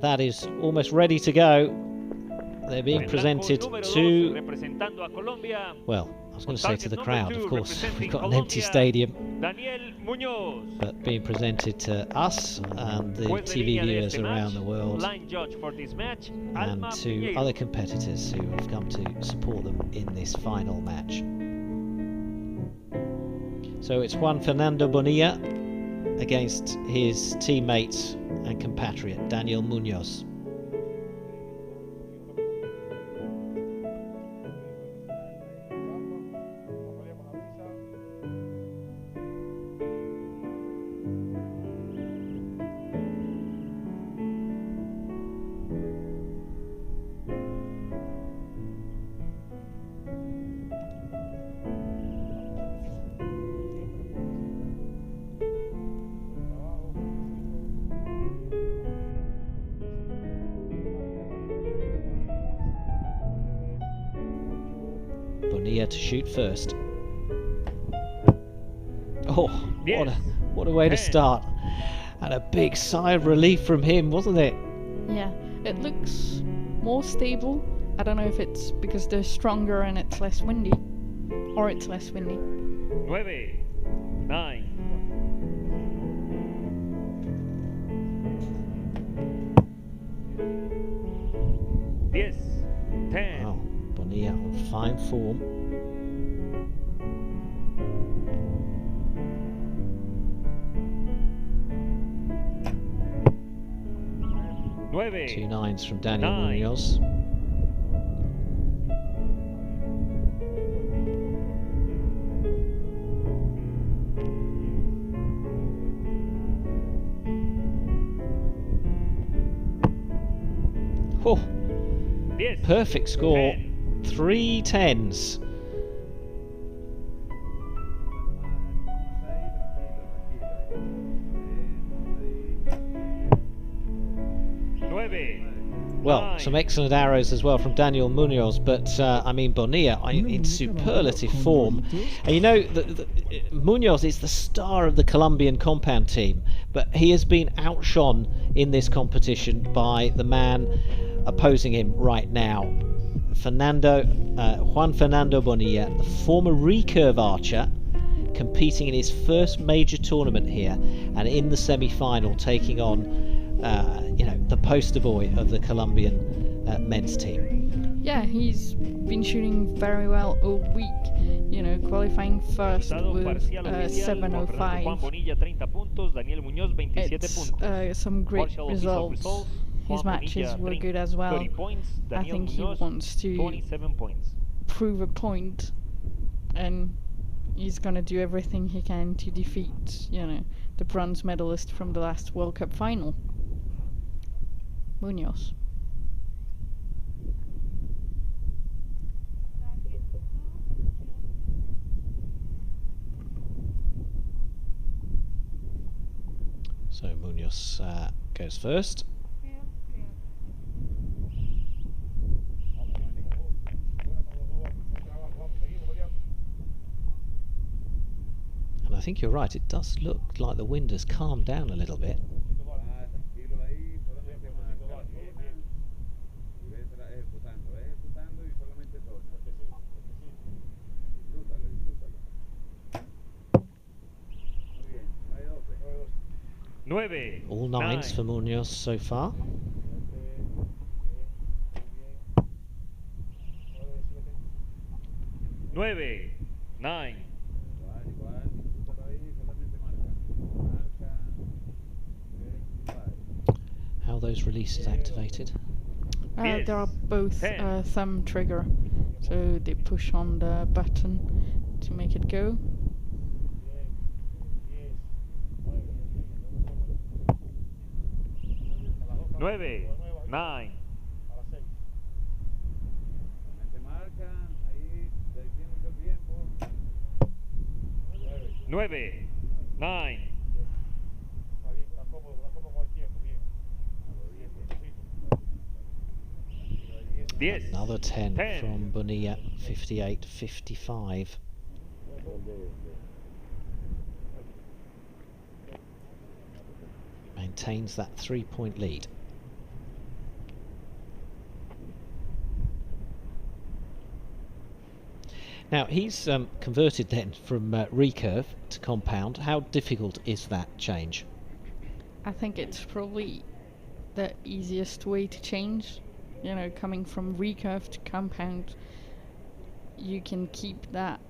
That is almost ready to go. They're being presented to, well, I was going to say to the crowd, of course. We've got an empty stadium. Daniel Munoz. But being presented to us and the TV viewers around the world, and to other competitors who have come to support them in this final match. So it's Juan Fernando Bonilla against his teammate and compatriot Daniel Munoz. Bonilla to shoot first. Oh, what a way to start. And a big sigh of relief from him, wasn't it? Yeah, it looks more stable. I don't know if it's because they're stronger and it's less windy, or it's less windy. 9. Yes. 10. Wow, Bonilla on fine form. Two nines from Daniel Munoz. Oh, perfect score. 3 10s. Well, some excellent arrows as well from Daniel Munoz, but I mean Bonilla in superlative form. And you know, Munoz is the star of the Colombian compound team, but he has been outshone in this competition by the man opposing him right now, Juan Fernando Bonilla, the former recurve archer, competing in his first major tournament here, and in the semi-final taking on the poster boy of the Colombian men's team. Yeah, he's been shooting very well all week. You know, qualifying first with 705. It's some great results. His matches were good as well. I think he wants to prove a point, and he's gonna do everything he can to defeat, the bronze medalist from the last World Cup final, Munoz. So Munoz goes first. And I think you're right, it does look like the wind has calmed down a little bit. All nines for Munoz so far. Nine. How are those releases activated? They are both thumb trigger, so they push on the button to make it go. 9. 9. 9. Another 10 from Bonilla, 58-55. Maintains that 3-point lead. Now he's converted then from recurve to compound. How difficult is that change? I think it's probably the easiest way to change. You know, coming from recurve to compound, you can keep that,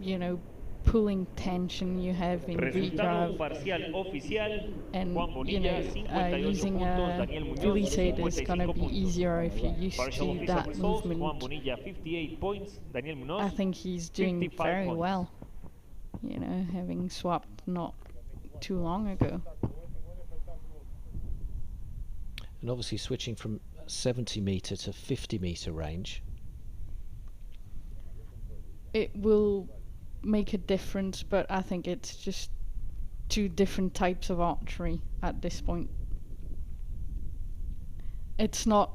you know, pulling tension you have in recurve, and you know, using a release aid is gonna be easier if you're used to that movement. I think he's doing very well, you know, having swapped not too long ago. And obviously switching from 70-meter to 50-meter range. It will make a difference, but I think it's just two different types of archery at this point. It's not,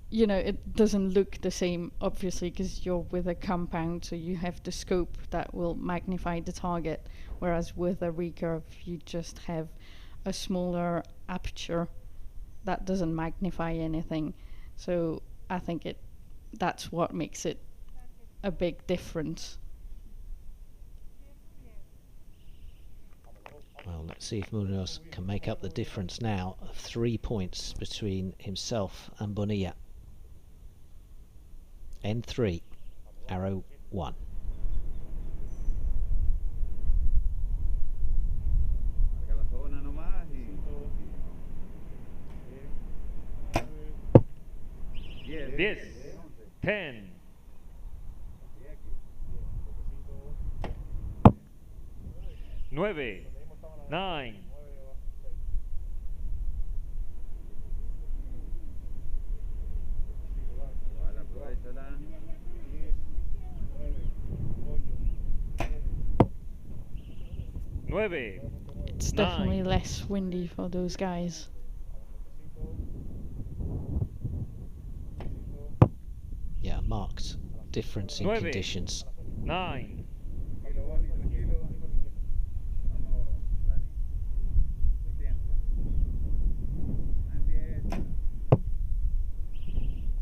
you know, it doesn't look the same, obviously, because you're with a compound, so you have the scope that will magnify the target, whereas with a recurve, you just have a smaller aperture that doesn't magnify anything. So I think that's what makes it a big difference. Well, let's see if Munoz can make up the difference now of 3 points between himself and Bonilla. N3, arrow 1. Yes. 10. 9. 9. 9. It's definitely less windy for those guys. Yeah, marked difference in conditions. 9.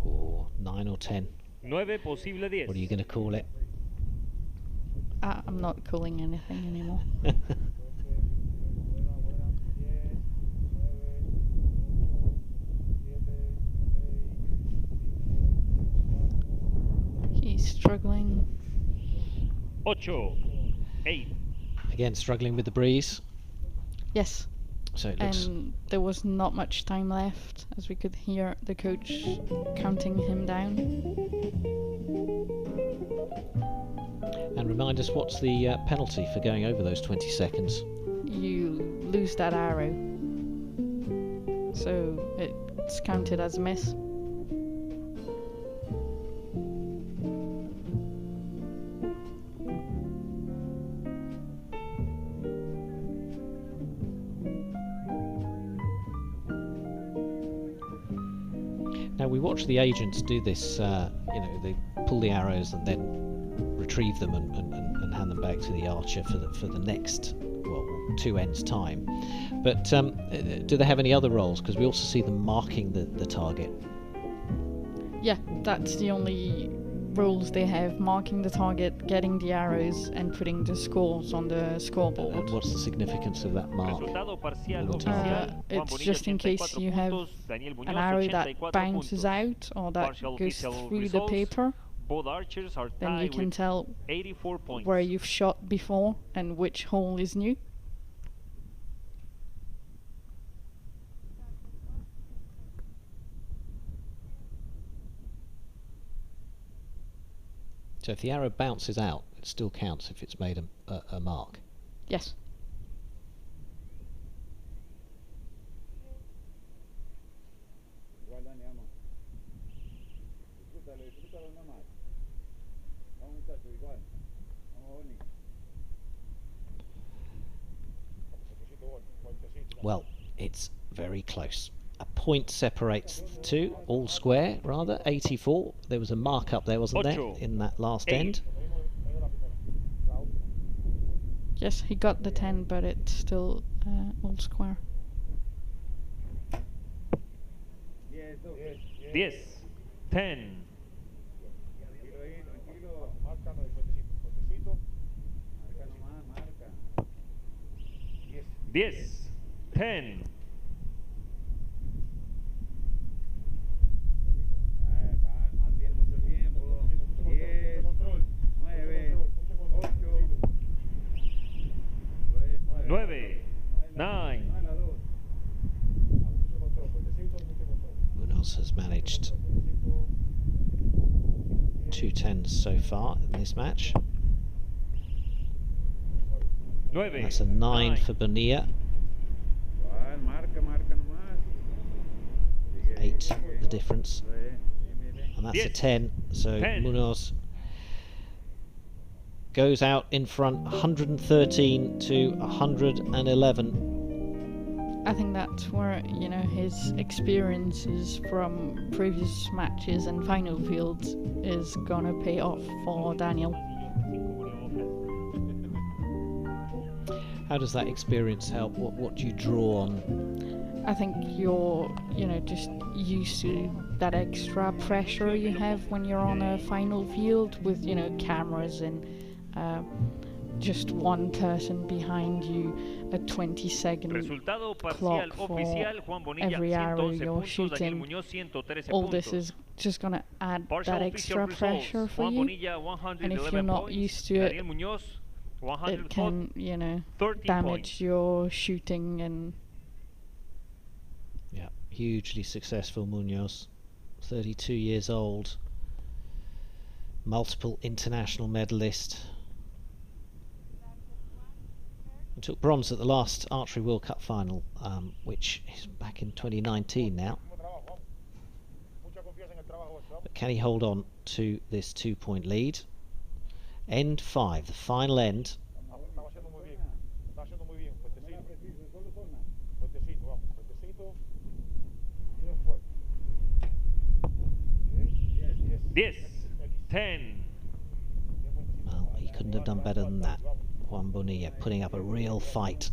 Or 9 or 10. 9 posible 10. What are you going to call it? I'm not calling anything anymore. He's struggling. 8. 8. Again, struggling with the breeze. Yes. So it looks. And there was not much time left, as we could hear the coach counting him down. And remind us, what's the penalty for going over those 20 seconds? You lose that arrow. So it's counted as a miss. Now we watch the agents do this, you know, they pull the arrows and then retrieve them and hand them back to the archer for the next, well, 2 ends time. But do they have any other roles? Because we also see them marking the target. Yeah, that's the only roles they have: marking the target, getting the arrows, and putting the scores on the scoreboard. And what's the significance of that mark? It's just in case you have an arrow that bounces out or that goes through the paper. Then you can tell where you've shot before and which hole is new. So if the arrow bounces out, it still counts if it's made a mark. Yes. Well, it's very close. A point separates the two, all square rather, 84. There was a mark up there, wasn't there, in that last end? Yes, he got the 10, but it's still all square. 10. 10. 10, 10. Nueve, 9. Munoz has managed 2 10s so far in this match. That's a 9 for Bonilla. 8 the difference. And that's a 10. So Munoz goes out in front 113 to 111. I think that's where, you know, his experiences from previous matches and final fields is gonna pay off for Daniel. How does that experience help? What do you draw on? I think you're, you know, just used to that extra pressure you have when you're on a final field with, you know, cameras and just one person behind you, a 20-second clock for every arrow you're shooting. All this is just going to add that extra pressure for you, and if you're not used to it, it can, you know, damage your shooting. And yeah, hugely successful Munoz, 32 years old, multiple international medalist. He took bronze at the last Archery World Cup final, which is back in 2019 now. But can he hold on to this 2-point lead? End 5, the final end. Yes, 10. Well, he couldn't have done better than that. Juan Bonilla putting up a real fight.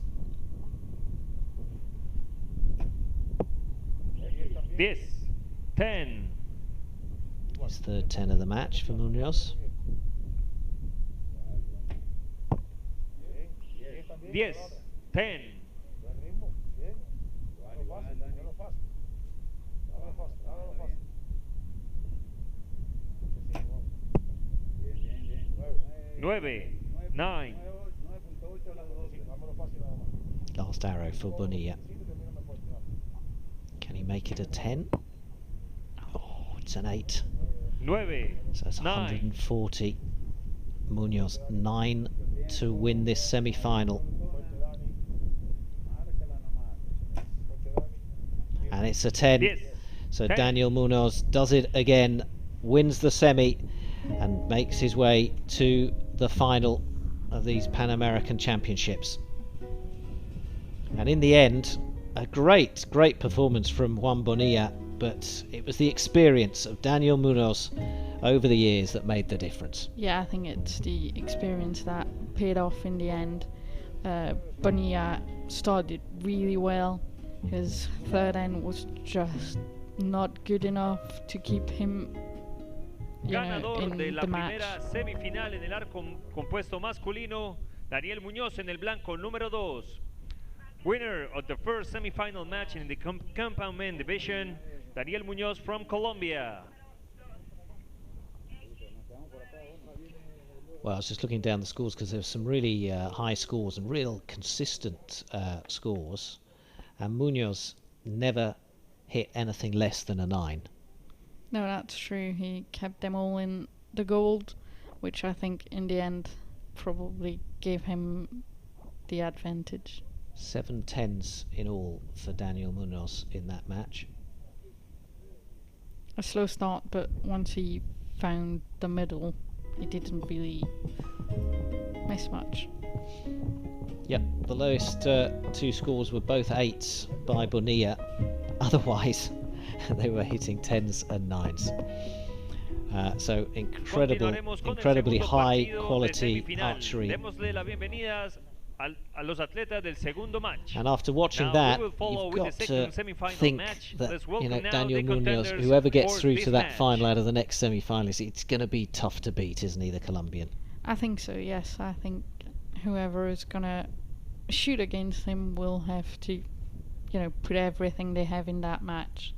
10, 10. His third 10 of the match for Munoz. 10, 10. Nueve, 9. Last arrow for Bonilla. Can he make it a 10? Oh, it's an 8. 9. So that's 140. Munoz 9 to win this semi-final. And it's a 10. Yes. So 10. Daniel Munoz does it again, wins the semi and makes his way to the final of these Pan American Championships. And in the end, a great performance from Juan Bonilla, but it was the experience of Daniel Munoz over the years that made the difference. yeah, I think it's the experience that paid off in the end. Bonilla started really well. His third end was just not good enough to keep him, you know, in the match. Semifinal en el arco compuesto masculino, Daniel Munoz en el blanco número 2. Winner of the first semifinal match in the compound men division, Daniel Munoz from Colombia. Well, I was just looking down the scores because there were some really high scores and real consistent scores. And Munoz never hit anything less than a 9. No, that's true. He kept them all in the gold, which I think in the end probably gave him the advantage. 7 10s in all for Daniel Munoz in that match. A slow start, but once he found the middle, he didn't really miss much. Yep, the lowest 2 scores were both 8s by Bonilla. Otherwise, they were hitting 10s and 9s. So incredibly high quality archery. And after watching that, you've got to think that, you know, Daniel Munoz, whoever gets through to that final out of the next semi-finalist, it's going to be tough to beat, isn't he, the Colombian? I think so, yes. I think whoever is going to shoot against him will have to, you know, put everything they have in that match.